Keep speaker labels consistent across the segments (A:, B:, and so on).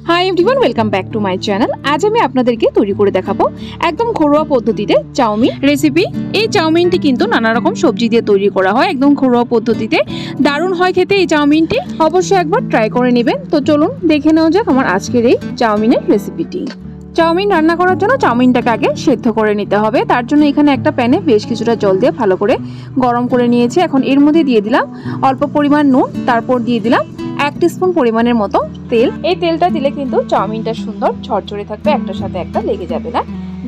A: Hi everyone, welcome back to my channel. আজ আমি আপনাদেরকে তৈরি করে দেখাবো একদম ঘরোয়া পদ্ধতিতে চাউমিন রেসিপি। এই চাউমিনটি কিন্তু নানা রকম সবজি দিয়ে তৈরি করা হয়, একদম ঘরোয়া পদ্ধতিতে দারুণ হয় খেতে। এই চাউমিনটি অবশ্যই একবার ট্রাই করে নেবেন। তো চলুন দেখে নেওয়া যাক আমার আজকের এই চাউমিনের রেসিপিটি। চাউমিন রান্না করার জন্য চাউমিনটাকে আগে সেদ্ধ করে নিতে হবে। তার জন্য এখানে একটা প্যানে বেশ কিছুটা জল দিয়ে ভালো করে গরম করে নিয়েছি। এখন এর মধ্যে দিয়ে দিলাম অল্প পরিমাণ নুন, তারপর দিয়ে দিলাম 1 টিস্পুন পরিমাণের মতো তেল। এই তেলটা দিলে কিন্তু চাউমিনটা সুন্দর ঝরঝরে থাকবে, একটার সাথে একটা লেগে যাবে না।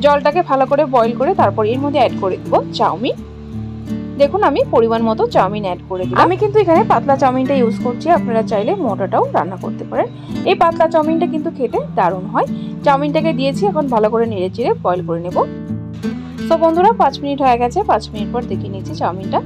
A: জলটাকে ভালো করে বয়েল করে তারপর এর মধ্যে অ্যাড করে দেবো চাউমিন। দেখুন আমি পরিমাণ মতো চাউমিন অ্যাড করে দিলাম। আমি কিন্তু এখানে পাতলা চাউমিনটা ইউজ করছি, আপনারা চাইলে মোটাটাও রান্না করতে পারেন। এই পাতলা চাউমিনটা কিন্তু খেতে দারুণ হয়। চাউমিনটাকে দিয়েছি, এখন ভালো করে নেড়ে চেড়ে বয়েল করে নেব। তো বন্ধুরা 5 মিনিট হয়ে গেছে। 5 মিনিট পর দেখে নিচ্ছি চাউমিনটা,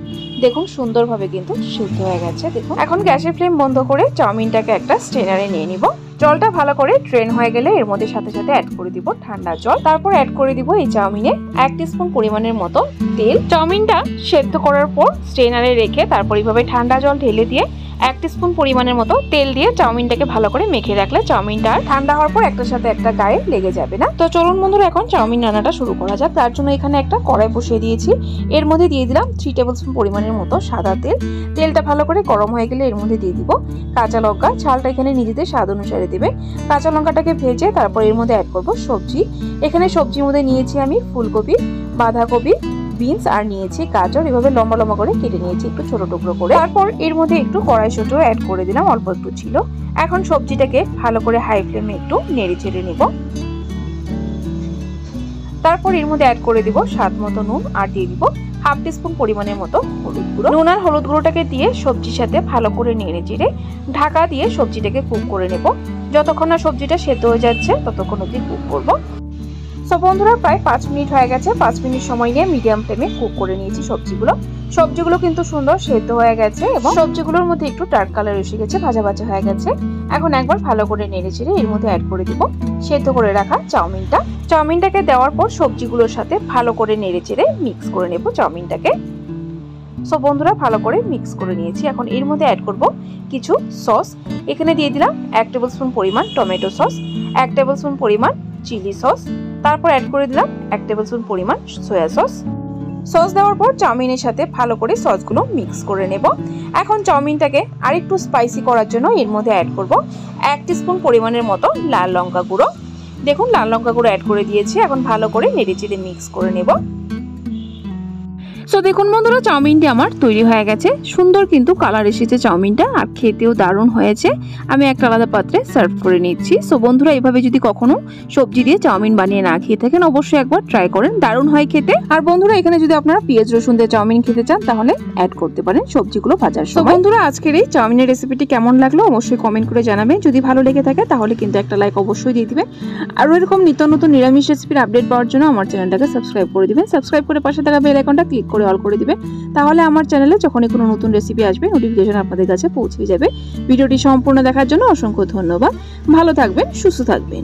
A: দেখুন সুন্দরভাবে কিন্তু সিদ্ধ হয়ে গেছে। দেখুন এখন গ্যাসের ফ্লেম বন্ধ করে চাউমিনটাকে একটা স্ট্রেনারে নিয়ে নিব। জলটা ভালো করে ড্রেন হয়ে গেলে এর মধ্যে সাথে সাথে অ্যাড করে দিব ঠান্ডা জল। তারপর অ্যাড করে দিব এই চাউমিনে 1 টিস্পুন পরিমাণের মতো তেল। চাউমিনটা সেদ্ধ করার পর স্ট্রেনারে রেখে তারপর এইভাবে ঠান্ডা জল ঢেলে দিয়ে 1 টিস্পুন পরিমাণের মতো তেল দিয়ে চাউমিনটাকে ভালো করে মেখে রাখলে চাউমিনটা ঠান্ডা হওয়ার পর একটার সাথে একটা গায়ে লেগে যাবে না। তো চলুন বন্ধুরা এখন চাউমিন রান্নাটা শুরু করা যাক। তার জন্য এখানে একটা কড়াই বসিয়ে দিয়েছি। এর মধ্যে দিয়ে দিলাম 3 টেবিলস্পুন পরিমাণের মতো সাদা তেল। তেলটা ভালো করে গরম হয়ে গেলে এর মধ্যে দিয়ে দিব কাঁচা লঙ্কা। ঝালটা এখানে নিজেদের স্বাদ অনুসারে দিবে। কাঁচা লঙ্কাটাকে ভেজে তারপর এর মধ্যে অ্যাড করব সবজি। এখানে সবজির মধ্যে নিয়েছি আমি ফুলকপি, বাঁধাকপি, বিনস আর নিয়েছি গাজর। এভাবে লম্বা লম্বা করে কেটে নিয়েছি একটু ছোট টুকরো করে। তারপর এর মধ্যে একটু কড়াইশুঁটি অ্যাড করে দিলাম, অল্প একটু ছিল। এখন সবজিটাকে ভালো করে হাই ফ্লেমে একটু নেড়ে চেড়ে নেব। তারপর এর মধ্যে অ্যাড করে দিব স্বাদ মতো নুন আর দিয়ে দিব 1/2 টিস্পুন পরিমাণের মতো হলুদ গুঁড়ো। নুন আর হলুদ গুঁড়োটাকে দিয়ে সবজির সাথে ভালো করে নেড়ে চেড়ে ঢাকা দিয়ে সবজিটাকে কুক করে নেব। যতক্ষণ না সবজিটা সেদ্ধ হয়ে যাচ্ছে ততক্ষণ অবধি কুক করব। সো বন্ধুরা প্রায় 5 মিনিট হয়ে গেছে। 5 মিনিট সময় নিয়ে মিডিয়াম ফ্লেমে কুক করে নিয়েছি সবজিগুলো কিন্তু সুন্দর সেদ্ধ হয়ে গেছে এবং সবজিগুলোর মধ্যে একটু ডার্ক কালার এসে গেছে, ভাজা ভাজা হয়ে গেছে। এখন একবার ভালো করে নেড়ে চেড়ে এর মধ্যে অ্যাড করে দিব সেদ্ধ করে রাখা চাউমিনটাকে দেওয়ার পর সবজিগুলোর সাথে ভালো করে নেড়ে চেড়ে মিক্স করে নেব চাউমিনটাকে। সো বন্ধুরা ভালো করে মিক্স করে নিয়েছি। এখন এর মধ্যে অ্যাড করব কিছু সস। এখানে দিয়ে দিলাম 1 টেবিলস্পুন পরিমাণ টমেটো সস, 1 টেবিলস্পুন পরিমাণ চিলি সস, তারপর অ্যাড করে দিলাম 1 টেবিলস্পুন পরিমাণ সয়া সস দেওয়ার পর চাউমিনের সাথে ভালো করে সসগুলো মিক্স করে নেব। এখন চাউমিনটাকে আরেকটু স্পাইসি করার জন্য এর মধ্যে অ্যাড করব 1 টিস্পুন পরিমাণের মতো লাল লঙ্কা গুঁড়ো। দেখুন লাল লঙ্কা গুঁড়ো অ্যাড করে দিয়েছি। এখন ভালো করে নেড়ে চেড়ে মিক্স করে নেব। সো দেখুন বন্ধুরা চাউমিনটি আমার তৈরি হয়ে গেছে। সুন্দর কিন্তু কালার এসেছে চাউমিনটা, আর খেতেও দারুণ হয়েছে। আমি একটা আলাদা পাত্রে সার্ভ করে নিচ্ছি। সো বন্ধুরা এভাবে যদি কখনো সবজি দিয়ে চাউমিন বানিয়ে না খেয়ে থাকেন অবশ্যই একবার ট্রাই করেন, দারুণ হয় খেতে। আর বন্ধুরা এখানে যদি আপনারা পেঁয়াজ রসুন দিয়ে চাউমিন খেতে চান তাহলে অ্যাড করতে পারেন সবজিগুলো ভাজার সময়। তো বন্ধুরা আজকের এই চাউমিনের রেসিপিটি কেমন লাগলো অবশ্যই কমেন্ট করে জানাবেন। যদি ভালো লেগে থাকে তাহলে কিন্তু একটা লাইক অবশ্যই দিয়ে দিবেন। আর এরকম নিত্য নতুন নিরামিষ রেসিপির আপডেট পাওয়ার জন্য আমার চ্যানেলটাকে সাবস্ক্রাইব করে দিবেন। সাবস্ক্রাইব করে পাশে থাকা বেল আইকনটা ক্লিক করে অল করে দিবেন, তাহলে আমার চ্যানেলে যখনই কোনো নতুন রেসিপি আসবে নোটিফিকেশন আপনাদের কাছে পৌঁছে যাবে। ভিডিওটি সম্পূর্ণ দেখার জন্য অসংখ্য ধন্যবাদ। ভালো থাকবেন, সুস্থ থাকবেন।